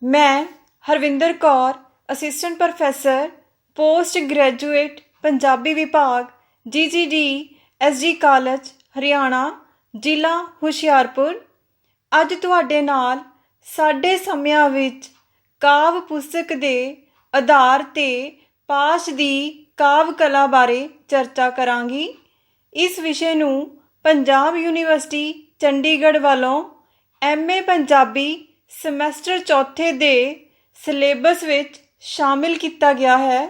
ਮੈਂ Harvinder Kaur, assistant professor, post graduate, Punjabi ਵਿਭਾਗ, GGD SG college, Haryana, ਜ਼ਿਲ੍ਹਾ ਹੁਸ਼ਿਆਰਪੁਰ। ਅੱਜ ਤੁਹਾਡੇ ਨਾਲ ਸਾਡੇ ਸਮਿਆਂ ਵਿੱਚ ਕਾਵਿ ਪੁਸਤਕ ਦੇ ਆਧਾਰ 'ਤੇ ਪਾਸ਼ ਦੀ ਕਾਵਿ ਕਲਾ ਬਾਰੇ ਚਰਚਾ ਕਰਾਂਗੀ। ਇਸ ਵਿਸ਼ੇ ਨੂੰ ਪੰਜਾਬ ਯੂਨੀਵਰਸਿਟੀ ਚੰਡੀਗੜ੍ਹ ਵੱਲੋਂ MA ਪੰਜਾਬੀ ਸਮੈਸਟਰ ਚੌਥੇ ਦੇ ਸਿਲੇਬਸ ਵਿੱਚ ਸ਼ਾਮਿਲ ਕੀਤਾ ਗਿਆ ਹੈ।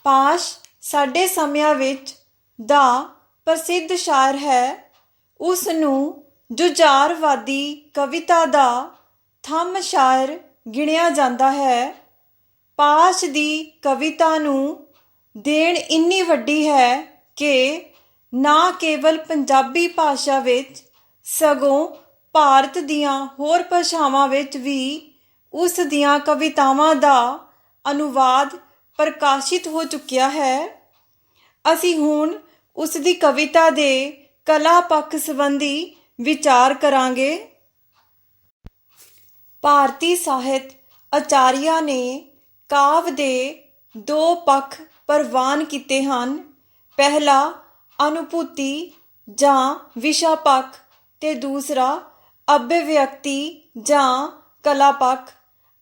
ਪਾਸ਼ ਸਾਡੇ ਸਮਿਆਂ ਵਿੱਚ ਦਾ ਪ੍ਰਸਿੱਧ ਸ਼ਾਇਰ ਹੈ। ਉਸ ਨੂੰ ਜੁਝਾਰਵਾਦੀ ਕਵਿਤਾ ਦਾ ਥੰਮ੍ਹ ਸ਼ਾਇਰ ਗਿਣਿਆ ਜਾਂਦਾ ਹੈ। ਪਾਸ਼ ਦੀ ਕਵਿਤਾ ਨੂੰ ਦੇਣ ਇੰਨੀ ਵੱਡੀ ਹੈ ਕਿ ਨਾ ਕੇਵਲ ਪੰਜਾਬੀ ਭਾਸ਼ਾ ਵਿੱਚ ਸਗੋਂ ਭਾਰਤ ਦੀਆਂ ਹੋਰ ਭਾਸ਼ਾਵਾਂ ਵਿੱਚ ਵੀ ਉਸ ਦੀਆਂ ਕਵਿਤਾਵਾਂ ਦਾ ਅਨੁਵਾਦ ਪ੍ਰਕਾਸ਼ਿਤ ਹੋ ਚੁੱਕਿਆ ਹੈ। ਅਸੀਂ ਹੁਣ ਉਸ ਦੀ ਕਵਿਤਾ ਦੇ ਕਲਾ ਪੱਖ ਸੰਬੰਧੀ ਵਿਚਾਰ ਕਰਾਂਗੇ। ਭਾਰਤੀ ਸਾਹਿਤ ਆਚਾਰੀਆ ਨੇ ਕਾਵਿ ਦੇ ਦੋ ਪੱਖ ਪ੍ਰਵਾਨ ਕੀਤੇ ਹਨ। ਪਹਿਲਾ ਅਨੁਭੂਤੀ ਜਾਂ ਵਿਸ਼ਾ ਪੱਖ ਤੇ ਦੂਸਰਾ ਅਭਿਵਿਅਕਤੀ ਜਾਂ ਕਲਾ ਪੱਖ।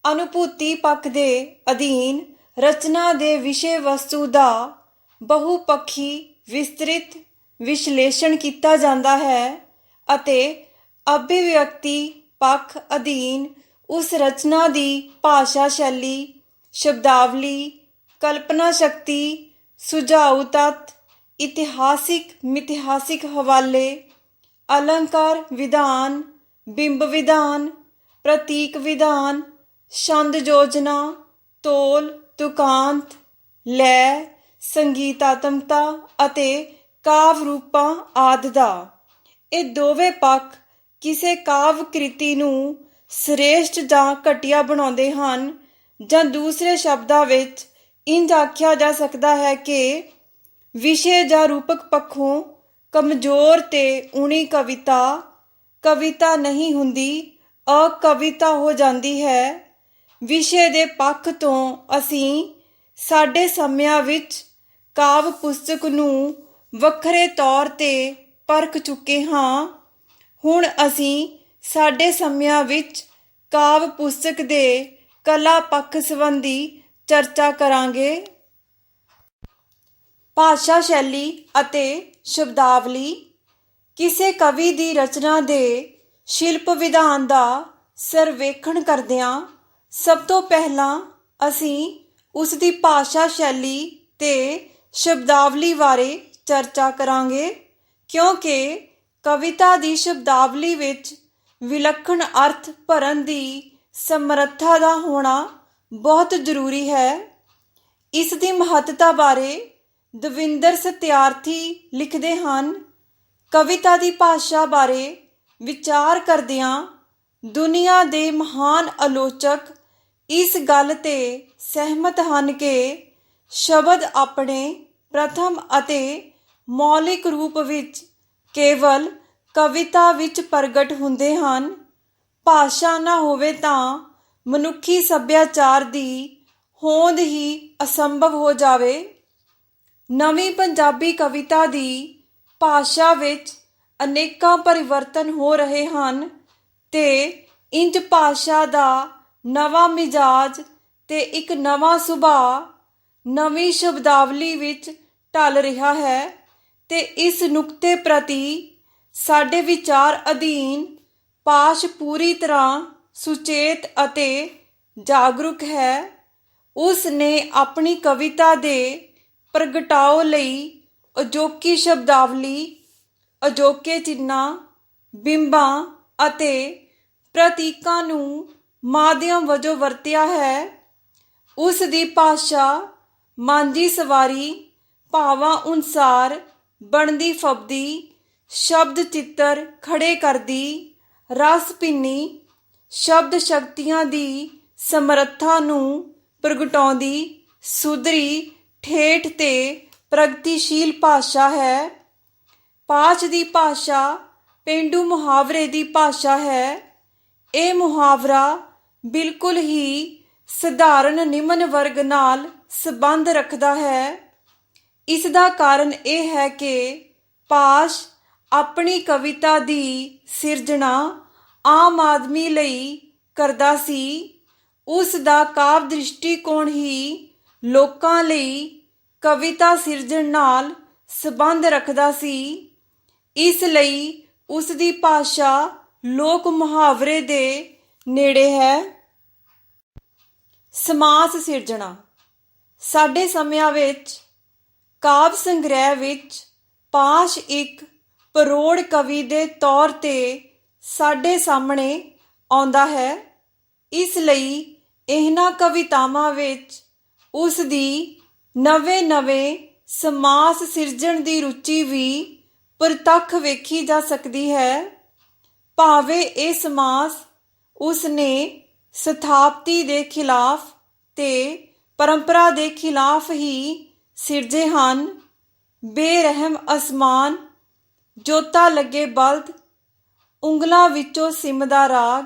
ਅਨੁਭੂਤੀ ਪੱਖ ਦੇ ਅਧੀਨ ਰਚਨਾ ਦੇ ਵਿਸ਼ੇ ਵਸਤੂ ਦਾ ਬਹੁਪੱਖੀ ਵਿਸਤ੍ਰਿਤ ਵਿਸ਼ਲੇਸ਼ਣ ਕੀਤਾ ਜਾਂਦਾ ਹੈ ਅਤੇ ਅਭਿਵਿਅਕਤੀ ਪੱਖ ਅਧੀਨ ਉਸ ਰਚਨਾ ਦੀ ਭਾਸ਼ਾ ਸ਼ੈਲੀ, ਸ਼ਬਦਾਵਲੀ, ਕਲਪਨਾ ਸ਼ਕਤੀ, ਸੁਝਾਊ ਤੱਤ, ਇਤਿਹਾਸਿਕ ਮਿਥਿਹਾਸਿਕ ਹਵਾਲੇ, ਅਲੰਕਾਰ ਵਿਧਾਨ, ਬਿੰਬ ਵਿਧਾਨ, ਪ੍ਰਤੀਕ ਵਿਧਾਨ, ਛੰਦ ਯੋਜਨਾ, ਤੋਲ ਤੁਕਾਂਤ, ਲੈਅ, ਸੰਗੀਤਾਤਮਕਤਾ ਅਤੇ ਕਾਵਿ ਰੂਪਾਂ ਆਦਿ ਦਾ। ਇਹ ਦੋਵੇਂ ਪੱਖ ਕਿਸੇ ਕਾਵਿ ਕ੍ਰਿਤੀ ਨੂੰ ਸ੍ਰੇਸ਼ਟ ਜਾਂ ਘਟੀਆ ਬਣਾਉਂਦੇ ਹਨ, ਜਾਂ ਦੂਸਰੇ ਸ਼ਬਦਾਂ ਵਿੱਚ ਇੰਝ ਆਖਿਆ ਜਾ ਸਕਦਾ ਹੈ ਕਿ ਵਿਸ਼ੇ ਜਾਂ ਰੂਪਕ ਪੱਖੋਂ ਕਮਜ਼ੋਰ ਤੇ ਊਣੀ ਕਵਿਤਾ ਕਵਿਤਾ ਨਹੀਂ ਹੁੰਦੀ, ਅਕਵਿਤਾ ਹੋ ਜਾਂਦੀ ਹੈ। ਵਿਸ਼ੇ ਦੇ ਪੱਖ ਤੋਂ ਅਸੀਂ ਸਾਡੇ ਸਮਿਆਂ ਵਿੱਚ ਕਾਵਿ ਪੁਸਤਕ ਨੂੰ ਵੱਖਰੇ ਤੌਰ 'ਤੇ ਪਰਖ ਚੁੱਕੇ ਹਾਂ। ਹੁਣ ਅਸੀਂ ਸਾਡੇ ਸਮਿਆਂ ਵਿੱਚ ਕਾਵਿ ਪੁਸਤਕ ਦੇ ਕਲਾ ਪੱਖ ਸੰਬੰਧੀ ਚਰਚਾ ਕਰਾਂਗੇ। ਭਾਸ਼ਾ ਸ਼ੈਲੀ ਅਤੇ ਸ਼ਬਦਾਵਲੀ। ਕਿਸੇ ਕਵੀ ਦੀ ਰਚਨਾ ਦੇ ਸ਼ਿਲਪ ਵਿਧਾਨ ਦਾ ਸਰਵੇਖਣ ਕਰਦਿਆਂ ਸਭ ਤੋਂ ਪਹਿਲਾਂ ਅਸੀਂ ਉਸ ਦੀ ਭਾਸ਼ਾ ਸ਼ੈਲੀ ਤੇ ਸ਼ਬਦਾਵਲੀ ਬਾਰੇ ਚਰਚਾ ਕਰਾਂਗੇ, ਕਿਉਂਕਿ ਕਵਿਤਾ ਦੀ ਸ਼ਬਦਾਵਲੀ ਵਿੱਚ ਵਿਲੱਖਣ ਅਰਥ ਭਰਨ ਦੀ ਸਮਰੱਥਾ ਦਾ ਹੋਣਾ ਬਹੁਤ ਜ਼ਰੂਰੀ ਹੈ। ਇਸ ਦੀ ਮਹੱਤਤਾ ਬਾਰੇ ਦਵਿੰਦਰ ਸਤਿਆਰਥੀ ਲਿਖਦੇ ਹਨ। ਕਵਿਤਾ ਦੀ ਭਾਸ਼ਾ ਬਾਰੇ ਵਿਚਾਰ ਕਰਦਿਆਂ ਦੁਨੀਆ ਦੇ ਮਹਾਨ ਆਲੋਚਕ ਇਸ ਗੱਲ 'ਤੇ ਸਹਿਮਤ ਹਨ ਕਿ ਸ਼ਬਦ ਆਪਣੇ ਪ੍ਰਥਮ ਅਤੇ ਮੌਲਿਕ ਰੂਪ ਵਿੱਚ ਕੇਵਲ ਕਵਿਤਾ ਵਿੱਚ ਪ੍ਰਗਟ ਹੁੰਦੇ ਹਨ। ਭਾਸ਼ਾ ਨਾ ਹੋਵੇ ਤਾਂ ਮਨੁੱਖੀ ਸੱਭਿਆਚਾਰ ਦੀ ਹੋਂਦ ਹੀ ਅਸੰਭਵ ਹੋ ਜਾਵੇ। ਨਵੀਂ ਪੰਜਾਬੀ ਕਵਿਤਾ ਦੀ ਭਾਸ਼ਾ ਵਿੱਚ ਅਨੇਕਾਂ ਪਰਿਵਰਤਨ ਹੋ ਰਹੇ ਹਨ ਤੇ ਇੰਝ ਭਾਸ਼ਾ ਦਾ ਨਵਾਂ ਮਿਜਾਜ ਤੇ ਇੱਕ ਨਵਾਂ ਸੁਭਾਅ ਨਵੀਂ ਸ਼ਬਦਾਵਲੀ ਵਿੱਚ ਢਲ ਰਿਹਾ ਹੈ ਤੇ ਇਸ ਨੁਕਤੇ ਪ੍ਰਤੀ ਸਾਡੇ ਵਿਚਾਰ ਅਧੀਨ ਪਾਸ਼ ਪੂਰੀ ਤਰ੍ਹਾਂ ਸੁਚੇਤ ਅਤੇ ਜਾਗਰੂਕ ਹੈ। ਉਸ ਨੇ ਆਪਣੀ ਕਵਿਤਾ ਦੇ ਪ੍ਰਗਟਾਓ ਲਈ ਅਜੋਕੀ ਸ਼ਬਦਾਵਲੀ, ਅਜੋਕੇ ਚਿੰਨ੍ਹਾਂ, ਬਿੰਬਾਂ ਅਤੇ ਪ੍ਰਤੀਕਾਂ ਨੂੰ ਮਾਧਿਅਮ ਵਜੋਂ ਵਰਤਿਆ ਹੈ। ਉਸ ਦੀ ਭਾਸ਼ਾ ਮਾਂਝੀ ਸਵਾਰੀ, ਭਾਵਾਂ ਅਨੁਸਾਰ ਬਣਦੀ ਫੱਬਦੀ, ਸ਼ਬਦ ਚਿੱਤਰ ਖੜੇ ਕਰਦੀ, ਰਸ ਭਿੰਨੀ, ਸ਼ਬਦ ਸ਼ਕਤੀਆਂ ਦੀ ਸਮਰੱਥਾ ਨੂੰ ਪ੍ਰਗਟਾਉਂਦੀ, ਸੁਧਰੀ, ਠੇਠ ਤੇ ਪ੍ਰਗਤੀਸ਼ੀਲ ਭਾਸ਼ਾ ਹੈ। ਪਾਸ਼ ਦੀ ਭਾਸ਼ਾ ਪੇਂਡੂ ਮੁਹਾਵਰੇ ਦੀ ਭਾਸ਼ਾ ਹੈ। ਇਹ ਮੁਹਾਵਰਾ ਬਿਲਕੁਲ ਹੀ ਸਧਾਰਨ ਨਿਮਨ ਵਰਗ ਨਾਲ ਸੰਬੰਧ ਰੱਖਦਾ ਹੈ। ਇਸ ਦਾ ਕਾਰਨ ਇਹ ਹੈ ਕਿ ਪਾਸ਼ ਆਪਣੀ ਕਵਿਤਾ ਦੀ ਸਿਰਜਣਾ ਆਮ ਆਦਮੀ ਲਈ ਕਰਦਾ ਸੀ। ਉਸ ਦਾ ਕਾਵਿ ਦ੍ਰਿਸ਼ਟੀਕੋਣ ਹੀ ਲੋਕਾਂ ਲਈ ਕਵਿਤਾ ਸਿਰਜਣ ਨਾਲ ਸੰਬੰਧ ਰੱਖਦਾ ਸੀ। ਇਸ ਲਈ ਉਸ ਦੀ ਭਾਸ਼ਾ ਲੋਕ ਮੁਹਾਵਰੇ ਦੇ ਨੇੜੇ ਹੈ। ਸਮਾਸ ਸਿਰਜਣਾ। ਸਾਡੇ ਸਮਿਆਂ ਵਿੱਚ ਕਾਵਿ ਸੰਗ੍ਰਹਿ ਵਿੱਚ ਪਾਸ਼ ਇੱਕ ਪਰੋੜ ਕਵੀ ਦੇ ਤੌਰ ਤੇ ਸਾਡੇ ਸਾਹਮਣੇ ਆਉਂਦਾ ਹੈ। ਇਸ ਲਈ ਇਹਨਾਂ ਕਵਿਤਾਵਾਂ ਵਿੱਚ ਉਸ ਦੀ ਨਵੇਂ ਸਮਾਸ ਸਿਰਜਣ ਦੀ ਰੁਚੀ ਵੀ ਪ੍ਰਤੱਖ ਵੇਖੀ ਜਾ ਸਕਦੀ ਹੈ। ਭਾਵੇਂ ਇਹ ਸਮਾਸ ਉਸ ਨੇ ਸਥਾਪਤੀ ਦੇ ਖਿਲਾਫ ਤੇ ਪਰੰਪਰਾ ਦੇ ਖਿਲਾਫ ਹੀ ਸਿਰਜੇ ਹਨ। ਬੇਰਹਿਮ ਅਸਮਾਨ, ਜੋਤਾ ਲੱਗੇ ਬਲਦ, ਉਂਗਲਾਂ ਵਿੱਚੋਂ ਸਿਮਦਾ ਰਾਗ,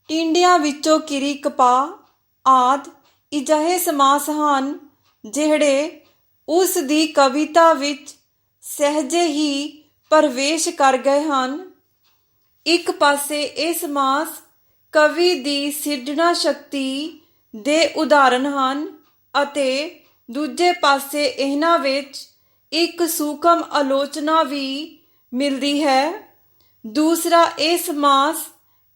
ਟਿੰਡਿਆਂ ਵਿੱਚੋਂ ਕਿਰੀ ਕਪਾਹ ਆਦਿ ਅਜਿਹੇ ਸਮਾਸ ਹਨ ਜਿਹੜੇ ਉਸ ਦੀ ਕਵਿਤਾ ਵਿੱਚ ਸਹਿਜੇ ਹੀ ਪ੍ਰਵੇਸ਼ ਕਰ ਗਏ ਹਨ। ਇੱਕ ਪਾਸੇ ਇਹ ਸਮਾਸ ਕਵੀ ਦੀ ਸਿਰਜਣਾ ਸ਼ਕਤੀ ਦੇ ਉਦਾਹਰਣ ਹਨ ਅਤੇ ਦੂਜੇ ਪਾਸੇ ਇਹਨਾਂ ਵਿੱਚ ਇੱਕ ਸੂਖਮ ਆਲੋਚਨਾ ਵੀ ਮਿਲਦੀ ਹੈ। ਦੂਸਰਾ, ਇਹ ਸਮਾਸ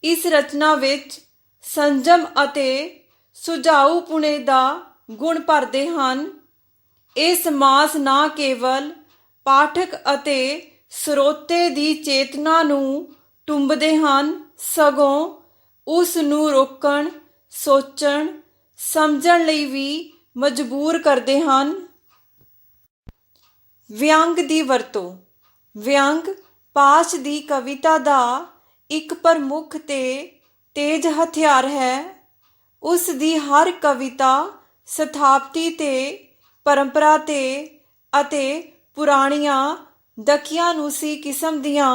ਇਸ ਰਚਨਾ ਵਿੱਚ ਸੰਜਮ ਅਤੇ ਸੁਝਾਊਪੁਣੇ ਦਾ ਗੁਣ ਭਰਦੇ ਹਨ। ਇਹ ਸਮਾਸ ਨਾ ਕੇਵਲ ਪਾਠਕ ਅਤੇ ਸਰੋਤੇ ਦੀ ਚੇਤਨਾ ਨੂੰ ਟੁੰਬਦੇ ਹਨ, ਸਗੋਂ ਉਸ ਨੂੰ ਰੋਕਣ, ਸੋਚਣ, ਸਮਝਣ ਲਈ ਵੀ ਮਜਬੂਰ ਕਰਦੇ ਹਨ। ਵਿਅੰਗ ਦੀ ਵਰਤੋਂ। ਵਿਅੰਗ ਪਾਸ਼ ਦੀ ਕਵਿਤਾ ਦਾ ਇੱਕ ਪ੍ਰਮੁੱਖ ਤੇ ਤੇਜ਼ ਹਥਿਆਰ ਹੈ। ਉਸ ਦੀ ਹਰ ਕਵਿਤਾ ਸਥਾਪਤੀ ਤੇ ਪਰੰਪਰਾ ਤੇ ਅਤੇ ਪੁਰਾਣੀਆਂ ਦਕਿਆਨੂਸੀ ਕਿਸਮ ਦੀਆਂ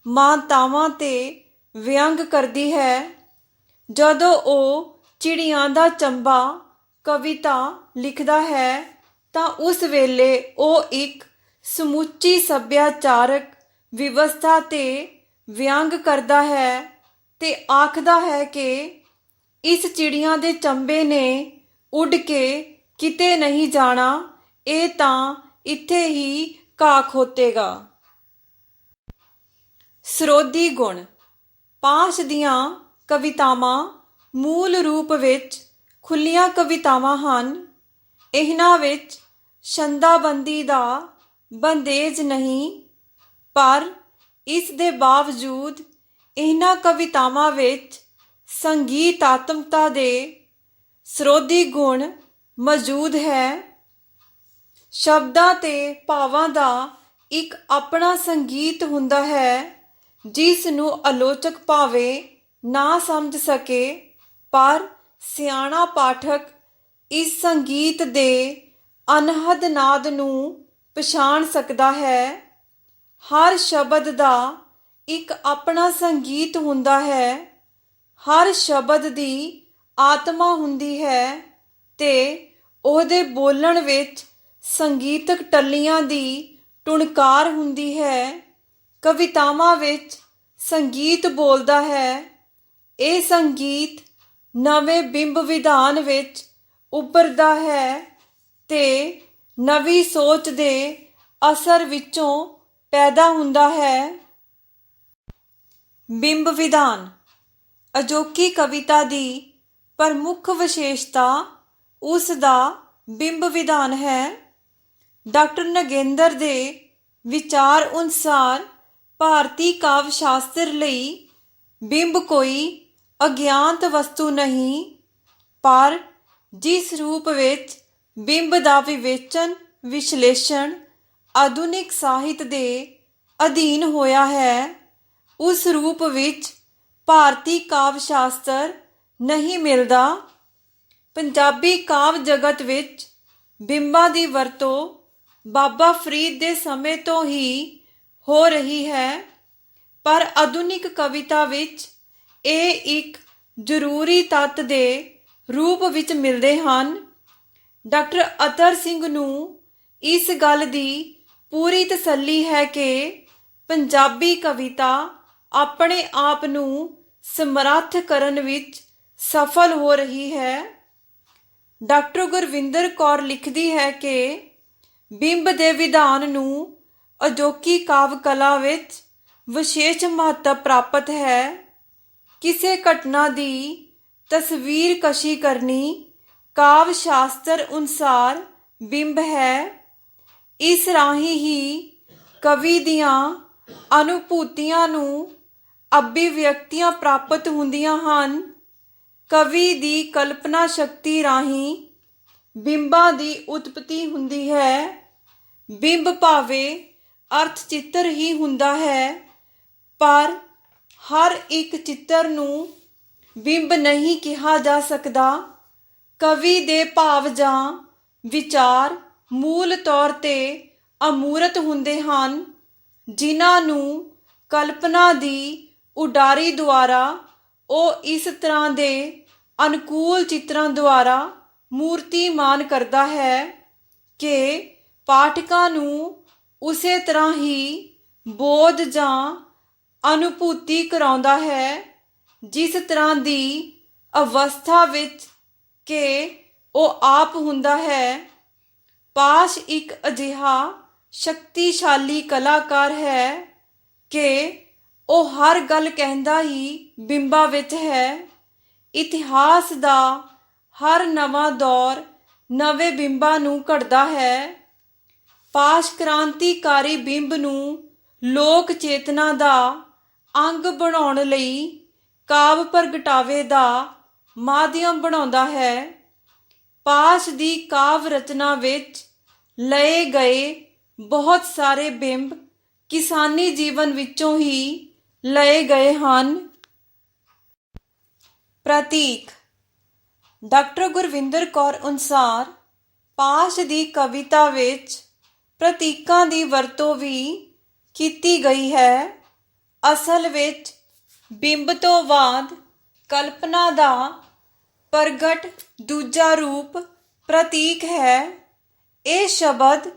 ਮਾਨਤਾਵਾਂ ਤੇ ਵਿਅੰਗ ਕਰਦੀ ਹੈ। ਜਦੋਂ ਉਹ ਚਿੜੀਆਂ ਦਾ ਚੰਬਾ ਕਵਿਤਾ ਲਿਖਦਾ ਹੈ ਤਾਂ ਉਸ ਵੇਲੇ ਉਹ ਇੱਕ ਸਮੁੱਚੀ ਸੱਭਿਆਚਾਰਕ ਵਿਵਸਥਾ ਤੇ ਵਿਅੰਗ ਕਰਦਾ ਹੈ ਤੇ ਆਖਦਾ ਹੈ ਕਿ ਇਸ ਚਿੜੀਆਂ ਦੇ ਚੰਬੇ ਨੇ ਉੱਡ ਕੇ ਕਿਤੇ ਨਹੀਂ ਜਾਣਾ, ਇਹ ਤਾਂ ਇੱਥੇ ਹੀ ਘਾਹ ਖੋਤੇਗਾ। ਸਰੋਦੀ ਗੁਣ। ਪਾਸ਼ ਦੀਆਂ ਕਵਿਤਾਵਾਂ ਮੂਲ ਰੂਪ ਵਿੱਚ ਖੁੱਲ੍ਹੀਆਂ ਕਵਿਤਾਵਾਂ ਹਨ। ਇਹਨਾਂ ਵਿੱਚ ਛੰਦਾਬੰਦੀ ਦਾ ਬੰਦੇਜ ਨਹੀਂ, ਪਰ ਇਸ ਦੇ ਬਾਵਜੂਦ ਇਹਨਾਂ ਕਵਿਤਾਵਾਂ ਵਿੱਚ ਸੰਗੀਤਾਤਮਕਤਾ ਦੇ ਸਰੋਦੀ ਗੁਣ ਮੌਜੂਦ ਹੈ। ਸ਼ਬਦਾਂ ਤੇ ਭਾਵਾਂ ਦਾ ਇੱਕ ਆਪਣਾ ਸੰਗੀਤ ਹੁੰਦਾ ਹੈ ਜਿਸ ਨੂੰ ਆਲੋਚਕ ਭਾਵੇਂ ਨਾ ਸਮਝ ਸਕੇ, ਪਰ ਸਿਆਣਾ ਪਾਠਕ ਇਸ ਸੰਗੀਤ ਦੇ ਅਨਹਦ ਨਾਦ ਨੂੰ ਪਛਾਣ ਸਕਦਾ ਹੈ। ਹਰ ਸ਼ਬਦ ਦਾ ਇੱਕ ਆਪਣਾ ਸੰਗੀਤ ਹੁੰਦਾ ਹੈ। ਹਰ ਸ਼ਬਦ ਦੀ ਆਤਮਾ ਹੁੰਦੀ ਹੈ ਤੇ ਉਹਦੇ ਬੋਲਣ ਵਿੱਚ ਸੰਗੀਤਕ ਟੱਲੀਆਂ ਦੀ ਟੁਣਕਾਰ ਹੁੰਦੀ ਹੈ। ਕਵਿਤਾਵਾਂ ਵਿੱਚ ਸੰਗੀਤ ਬੋਲਦਾ ਹੈ। ਇਹ ਸੰਗੀਤ ਨਵੇਂ ਬਿੰਬ ਵਿਧਾਨ ਵਿੱਚ ਉੱਭਰਦਾ ਹੈ ਤੇ ਨਵੀਂ ਸੋਚ ਦੇ ਅਸਰ ਵਿੱਚੋਂ ਪੈਦਾ ਹੁੰਦਾ ਹੈ। ਬਿੰਬ ਵਿਧਾਨ। ਅਜੋਕੀ ਕਵਿਤਾ ਦੀ ਪ੍ਰਮੁੱਖ ਵਿਸ਼ੇਸ਼ਤਾ ਉਸ ਦਾ ਬਿੰਬ ਵਿਧਾਨ ਹੈ। ਡਾਕਟਰ ਨਗੇਂਦਰ ਦੇ ਵਿਚਾਰ ਅਨੁਸਾਰ ਭਾਰਤੀ ਕਾਵਿ ਸ਼ਾਸਤਰ ਲਈ ਬਿੰਬ ਕੋਈ ਅਗਿਆਤ ਵਸਤੂ ਨਹੀਂ, ਪਰ ਜਿਸ ਰੂਪ ਵਿੱਚ ਬਿੰਬ ਦਾ ਵਿਵੇਚਨ ਵਿਸ਼ਲੇਸ਼ਣ ਆਧੁਨਿਕ ਸਾਹਿਤ ਦੇ ਅਧੀਨ ਹੋਇਆ ਹੈ, ਉਸ ਰੂਪ ਵਿੱਚ ਭਾਰਤੀ ਕਾਵਿ ਸ਼ਾਸਤਰ ਨਹੀਂ ਮਿਲਦਾ। ਪੰਜਾਬੀ ਕਾਵਿ ਜਗਤ ਵਿੱਚ ਬਿੰਬਾਂ ਦੀ ਵਰਤੋਂ ਬਾਬਾ ਫਰੀਦ ਦੇ ਸਮੇਂ ਤੋਂ ਹੀ ਹੋ ਰਹੀ ਹੈ, ਪਰ ਆਧੁਨਿਕ ਕਵਿਤਾ ਵਿੱਚ ਇਹ ਇੱਕ ਜ਼ਰੂਰੀ ਤੱਤ ਦੇ ਰੂਪ ਵਿੱਚ ਮਿਲਦੇ ਹਨ। ਡਾਕਟਰ ਅਤਰ ਸਿੰਘ ਨੂੰ ਇਸ ਗੱਲ ਦੀ ਪੂਰੀ ਤਸੱਲੀ ਹੈ ਕਿ ਪੰਜਾਬੀ ਕਵਿਤਾ ਆਪਣੇ ਆਪ ਨੂੰ ਸਮਰੱਥ ਕਰਨ ਵਿੱਚ ਸਫਲ ਹੋ ਰਹੀ ਹੈ। ਡਾਕਟਰ ਗੁਰਵਿੰਦਰ ਕੌਰ ਲਿਖਦੀ ਹੈ ਕਿ ਬਿੰਬ ਦੇ ਵਿਧਾਨ ਨੂੰ ਅਜੋਕੀ ਕਾਵਿ ਕਲਾ ਵਿੱਚ ਵਿਸ਼ੇਸ਼ ਮਹੱਤਵ ਪ੍ਰਾਪਤ ਹੈ। ਕਿਸੇ ਘਟਨਾ ਦੀ ਤਸਵੀਰ ਕਸ਼ੀ ਕਰਨੀ ਕਾਵਿ ਸ਼ਾਸਤਰ ਅਨੁਸਾਰ ਬਿੰਬ ਹੈ। ਇਸ ਰਾਹੀਂ ਹੀ ਕਵੀ ਦੀਆਂ ਅਨੁਭੂਤੀਆਂ ਨੂੰ ਅਭਿਵਿਅਕਤੀਆਂ ਪ੍ਰਾਪਤ ਹੁੰਦੀਆਂ ਹਨ। ਕਵੀ ਦੀ ਕਲਪਨਾ ਸ਼ਕਤੀ ਰਾਹੀਂ ਬਿੰਬਾਂ ਦੀ ਉਤਪਤੀ ਹੁੰਦੀ ਹੈ। ਬਿੰਬ ਭਾਵੇਂ ਅਰਥ ਚਿੱਤਰ ਹੀ ਹੁੰਦਾ ਹੈ, ਪਰ ਹਰ ਇੱਕ ਚਿੱਤਰ ਨੂੰ ਬਿੰਬ ਨਹੀਂ ਕਿਹਾ ਜਾ ਸਕਦਾ। ਕਵੀ ਦੇ ਭਾਵ ਜਾਂ ਵਿਚਾਰ ਮੂਲ ਤੌਰ ਤੇ ਅਮੂਰਤ ਹੁੰਦੇ ਹਨ, ਜਿਨ੍ਹਾਂ ਨੂੰ ਕਲਪਨਾ ਦੀ ਉਡਾਰੀ ਦੁਆਰਾ ਉਹ ਇਸ ਤਰ੍ਹਾਂ ਦੇ ਅਨੁਕੂਲ ਚਿੱਤਰਾਂ ਦੁਆਰਾ ਮੂਰਤੀਮਾਨ ਕਰਦਾ ਹੈ ਕਿ ਪਾਠਕਾਂ ਨੂੰ ਉਸੇ ਤਰ੍ਹਾਂ ਹੀ ਬੋਧ ਜਾਂ ਅਨੁਭੂਤੀ ਕਰਾਉਂਦਾ ਹੈ, ਜਿਸ ਤਰ੍ਹਾਂ ਦੀ ਅਵਸਥਾ ਵਿੱਚ ਕਿ ਉਹ ਆਪ ਹੁੰਦਾ ਹੈ। ਪਾਸ਼ ਇੱਕ ਅਜਿਹਾ ਸ਼ਕਤੀਸ਼ਾਲੀ ਕਲਾਕਾਰ ਹੈ ਕਿ ਉਹ ਹਰ ਗੱਲ ਕਹਿੰਦਾ ਹੀ ਬਿੰਬਾਂ ਵਿੱਚ ਹੈ। ਇਤਿਹਾਸ ਦਾ ਹਰ ਨਵਾਂ ਦੌਰ ਨਵੇਂ ਬਿੰਬਾਂ ਨੂੰ ਘੜਦਾ ਹੈ। ਪਾਸ਼ ਕ੍ਰਾਂਤੀਕਾਰੀ ਬਿੰਬ ਨੂੰ ਲੋਕ ਚੇਤਨਾ ਦਾ ਅੰਗ ਬਣਾਉਣ ਲਈ ਕਾਵਿ ਪ੍ਰਗਟਾਵੇ ਦਾ ਮਾਧਿਅਮ ਬਣਾਉਂਦਾ ਹੈ। ਪਾਸ਼ ਦੀ ਕਾਵਿ ਰਚਨਾ ਵਿੱਚ ਲਏ ਗਏ ਬਹੁਤ ਸਾਰੇ ਬਿੰਬ ਕਿਸਾਨੀ ਜੀਵਨ ਵਿੱਚੋਂ ਹੀ ਲਏ ਗਏ ਹਨ। ਪ੍ਰਤੀਕ। ਡਾਕਟਰ ਗੁਰਵਿੰਦਰ ਕੌਰ ਅਨੁਸਾਰ ਪਾਸ਼ ਦੀ ਕਵਿਤਾ ਵਿੱਚ ਪ੍ਰਤੀਕਾਂ ਦੀ ਵਰਤੋਂ ਵੀ ਕੀਤੀ ਗਈ ਹੈ। ਅਸਲ ਵਿੱਚ ਬਿੰਬ ਤੋਂ ਬਾਅਦ ਕਲਪਨਾ ਦਾ ਪ੍ਰਗਟ ਦੂਜਾ ਰੂਪ ਪ੍ਰਤੀਕ ਹੈ। ਇਹ ਸ਼ਬਦ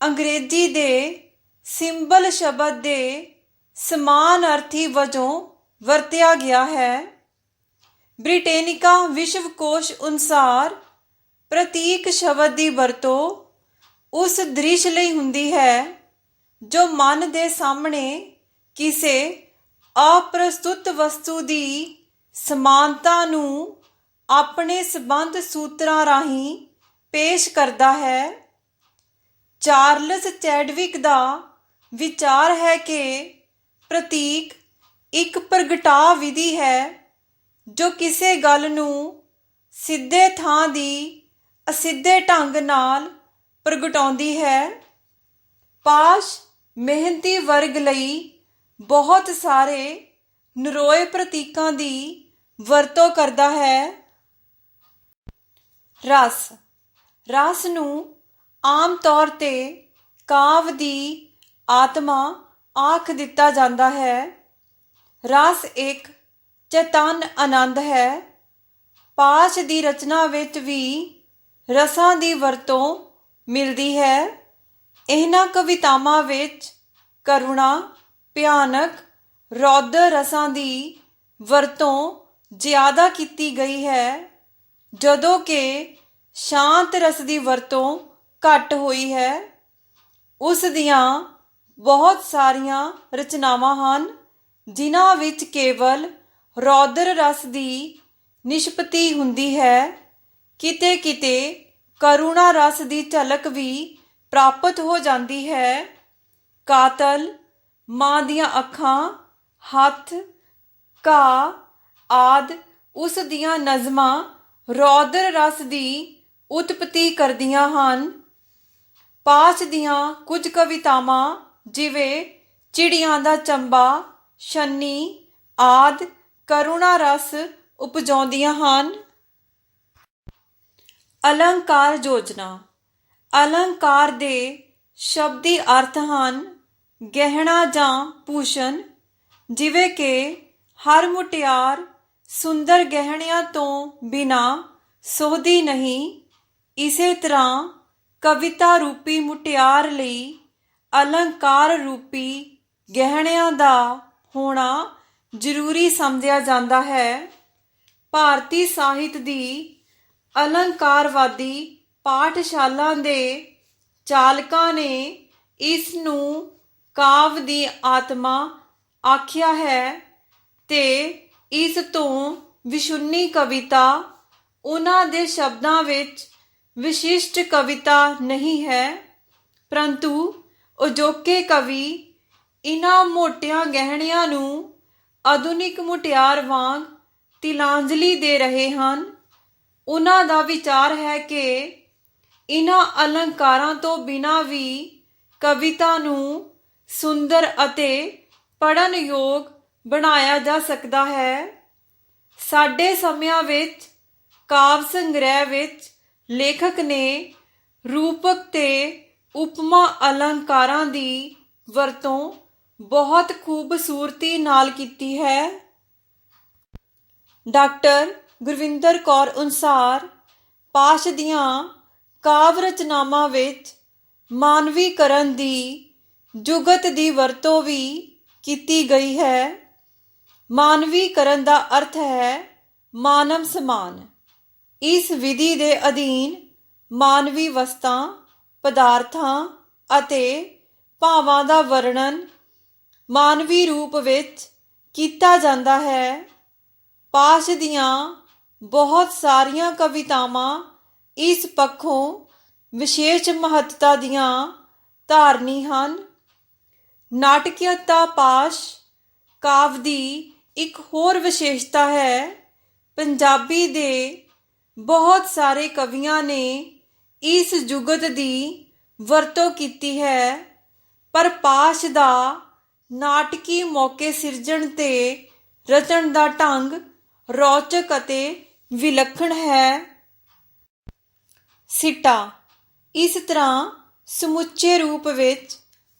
ਅੰਗਰੇਜ਼ੀ ਦੇ ਸਿੰਬਲ ਸ਼ਬਦ ਦੇ ਸਮਾਨ ਅਰਥੀ ਵਜੋਂ ਵਰਤਿਆ ਗਿਆ ਹੈ। ਬ੍ਰਿਟੈਨਿਕਾ ਵਿਸ਼ਵਕੋਸ਼ ਅਨੁਸਾਰ ਪ੍ਰਤੀਕ ਸ਼ਬਦ ਦੀ ਵਰਤੋਂ ਉਸ ਦ੍ਰਿਸ਼ ਲਈ ਹੁੰਦੀ ਹੈ ਜੋ ਮਨ ਦੇ ਸਾਹਮਣੇ ਕਿਸੇ ਅਪ੍ਰਸਤੁਤ ਵਸਤੂ ਦੀ ਸਮਾਨਤਾ ਨੂੰ ਆਪਣੇ ਸੰਬੰਧ ਸੂਤਰਾਂ ਰਾਹੀਂ ਪੇਸ਼ ਕਰਦਾ ਹੈ। ਚਾਰਲਸ ਚੈਡਵਿਕ ਦਾ ਵਿਚਾਰ ਹੈ ਕਿ ਪ੍ਰਤੀਕ ਇੱਕ ਪ੍ਰਗਟਾਅ ਵਿਧੀ ਹੈ ਜੋ ਕਿਸੇ ਗੱਲ ਨੂੰ ਸਿੱਧੇ ਥਾਂ ਦੀ ਅਸਿੱਧੇ ਢੰਗ ਨਾਲ ਪ੍ਰਗਟਾਉਂਦੀ ਹੈ। ਪਾਸ਼ ਮਿਹਨਤੀ ਵਰਗ ਲਈ ਬਹੁਤ ਸਾਰੇ ਨਰੋਏ ਪ੍ਰਤੀਕਾਂ ਦੀ ਵਰਤੋਂ ਕਰਦਾ ਹੈ। ਰਸ। ਰਸ ਨੂੰ ਆਮ ਤੌਰ ਤੇ ਕਾਵਿ ਦੀ ਆਤਮਾ ਆਖ ਦਿੱਤਾ ਜਾਂਦਾ ਹੈ। ਰਸ ਇੱਕ ਚੇਤਨ ਆਨੰਦ ਹੈ। ਪਾਸ਼ ਦੀ ਰਚਨਾ ਵਿੱਚ ਵੀ ਰਸਾਂ ਦੀ ਵਰਤੋਂ ਮਿਲਦੀ ਹੈ। ਇਹਨਾਂ ਕਵਿਤਾਵਾਂ ਵਿੱਚ ਕਰੁਣਾ, ਭਿਆਨਕ, ਰੌਦਰ ਰਸਾਂ ਦੀ ਵਰਤੋਂ ਜ਼ਿਆਦਾ ਕੀਤੀ ਗਈ ਹੈ, ਜਦੋਂ ਕਿ ਸ਼ਾਂਤ ਰਸ ਦੀ ਵਰਤੋਂ ਘੱਟ ਹੋਈ ਹੈ। ਉਸ ਦੀਆਂ ਬਹੁਤ ਸਾਰੀਆਂ ਰਚਨਾਵਾਂ ਹਨ ਜਿਨ੍ਹਾਂ ਵਿੱਚ ਕੇਵਲ ਰੌਦਰ ਰਸ ਦੀ ਨਿਸ਼ਪਤੀ ਹੁੰਦੀ ਹੈ। ਕਿਤੇ ਕਿਤੇ ਕਰੁਣਾ ਰਸ ਦੀ ਝਲਕ ਵੀ ਪ੍ਰਾਪਤ ਹੋ ਜਾਂਦੀ ਹੈ। ਕਾਤਲ, ਮਾਂ ਦੀਆਂ ਅੱਖਾਂ, ਹੱਥ, ਘਾਹ ਆਦਿ ਉਸ ਦੀਆਂ ਨਜ਼ਮਾਂ ਰੌਦਰ ਰਸ ਦੀ ਉਤਪਤੀ ਕਰਦੀਆਂ ਹਨ। ਪਾਸ਼ ਦੀਆਂ ਕੁਝ ਕਵਿਤਾਵਾਂ ਜਿਵੇਂ ਚਿੜੀਆਂ ਦਾ ਚੰਬਾ, ਸ਼ਨੀ ਆਦਿ ਕਰੁਣਾ ਰਸ ਉਪਜਾਉਂਦੀਆਂ ਹਨ। ਅਲੰਕਾਰ ਯੋਜਨਾ। ਅਲੰਕਾਰ ਦੇ ਸ਼ਬਦੀ ਅਰਥ ਹਨ ਗਹਿਣਾ ਜਾਂ ਭੂਸ਼ਣ। ਜਿਵੇਂ ਕਿ ਹਰ ਮੁਟਿਆਰ ਸੁੰਦਰ ਗਹਿਣਿਆਂ ਤੋਂ ਬਿਨਾ ਸੋਹਦੀ ਨਹੀਂ। ਇਸੇ ਤਰ੍ਹਾਂ ਕਵਿਤਾ ਰੂਪੀ ਮੁਟਿਆਰ ਲਈ ਅਲੰਕਾਰ ਰੂਪੀ ਗਹਿਣਿਆਂ ਦਾ ਹੋਣਾ ਜ਼ਰੂਰੀ ਸਮਝਿਆ ਜਾਂਦਾ ਹੈ। ਭਾਰਤੀ ਸਾਹਿਤ ਦੀ ਅਲੰਕਾਰਵਾਦੀ ਪਾਠਸ਼ਾਲਾ ਦੇ ਚਾਲਕਾਂ ਨੇ ਇਸ ਨੂੰ ਕਾਵਿ ਦੀ ਆਤਮਾ ਆਖਿਆ ਹੈ ਤੇ ਇਸ ਤੋਂ ਵਿਸ਼ੁੰਨੀ ਕਵਿਤਾ ਉਹਨਾਂ ਦੇ ਸ਼ਬਦਾਂ ਵਿੱਚ ਵਿਸ਼ਿਸ਼ਟ ਕਵਿਤਾ ਨਹੀਂ ਹੈ, ਪਰੰਤੂ ਅਜੋਕੇ ਕਵੀ ਇਹਨਾਂ ਮੋਟਿਆਂ ਗਹਿਣਿਆਂ ਨੂੰ ਆਧੁਨਿਕ ਮੁਟਿਆਰ ਵਾਂਗ ਤਿਲਾਂਜਲੀ ਦੇ ਰਹੇ ਹਨ। ਉਹਨਾਂ ਦਾ ਵਿਚਾਰ ਹੈ ਕਿ ਇਹਨਾਂ ਅਲੰਕਾਰਾਂ ਤੋਂ ਬਿਨਾਂ ਵੀ ਕਵਿਤਾ ਨੂੰ ਸੁੰਦਰ ਅਤੇ ਪੜ੍ਹਨ ਯੋਗ ਬਣਾਇਆ ਜਾ ਸਕਦਾ ਹੈ। ਸਾਡੇ ਸਮਿਆਂ ਵਿੱਚ ਕਾਵਿ ਸੰਗ੍ਰਹਿ ਵਿੱਚ ਲੇਖਕ ਨੇ ਰੂਪਕ ਤੇ ਉਪਮਾ ਅਲੰਕਾਰਾਂ ਦੀ ਵਰਤੋਂ ਬਹੁਤ ਖੂਬਸੂਰਤੀ ਨਾਲ ਕੀਤੀ ਹੈ। ਡਾਕਟਰ ਗੁਰਵਿੰਦਰ ਕੌਰ ਅਨੁਸਾਰ ਪਾਸ਼ ਦੀਆਂ ਕਾਵਿ ਰਚਨਾਵਾਂ ਵਿੱਚ ਮਾਨਵੀਕਰਨ ਦੀ ਜੁਗਤ ਦੀ ਵਰਤੋਂ ਵੀ ਕੀਤੀ ਗਈ ਹੈ। ਮਾਨਵੀਕਰਨ ਦਾ ਅਰਥ ਹੈ ਮਾਨਵ ਸਮਾਨ। ਇਸ ਵਿਧੀ ਦੇ ਅਧੀਨ ਮਾਨਵੀ ਵਸਤਾਂ, ਪਦਾਰਥਾਂ ਅਤੇ ਭਾਵਾਂ ਦਾ ਵਰਣਨ ਮਾਨਵੀ ਰੂਪ ਵਿੱਚ ਕੀਤਾ ਜਾਂਦਾ ਹੈ। ਪਾਸ਼ ਦੀਆਂ ਬਹੁਤ ਸਾਰੀਆਂ ਕਵਿਤਾਵਾਂ ਇਸ ਪੱਖੋਂ ਵਿਸ਼ੇਸ਼ ਮਹੱਤਤਾ ਦੀਆਂ ਧਾਰਨੀ ਹਨ। ਨਾਟਕੀਅਤਾ ਪਾਸ਼ ਕਾਵਿ ਦੀ ਇੱਕ ਹੋਰ ਵਿਸ਼ੇਸ਼ਤਾ ਹੈ। ਪੰਜਾਬੀ ਦੇ ਬਹੁਤ ਸਾਰੇ ਕਵੀਆਂ ਨੇ ਇਸ ਜੁਗਤ ਦੀ ਵਰਤੋਂ ਕੀਤੀ ਹੈ, ਪਰ ਪਾਸ਼ ਦਾ ਨਾਟਕੀ ਮੌਕੇ ਸਿਰਜਣ ਤੇ ਰਚਣ ਦਾ ਢੰਗ ਰੌਚਕ ਅਤੇ ਵਿਲੱਖਣ ਹੈ। ਸਿੱਟਾ: ਇਸ ਤਰ੍ਹਾਂ ਸਮੁੱਚੇ ਰੂਪ ਵਿੱਚ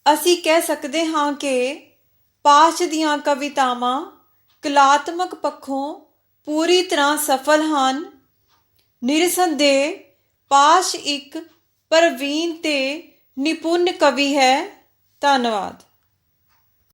ਅਸੀਂ ਕਹਿ ਸਕਦੇ ਹਾਂ ਕਿ ਪਾਸ਼ ਦੀਆਂ ਕਵਿਤਾਵਾਂ ਕਲਾਤਮਕ ਪੱਖੋਂ ਪੂਰੀ ਤਰ੍ਹਾਂ ਸਫਲ ਹਨ। ਨਿਰਸੰਦੇਹ ਪਾਸ਼ ਇੱਕ ਪ੍ਰਵੀਨ ਤੇ ਨਿਪੁੰਨ ਕਵੀ ਹੈ। ਧੰਨਵਾਦ।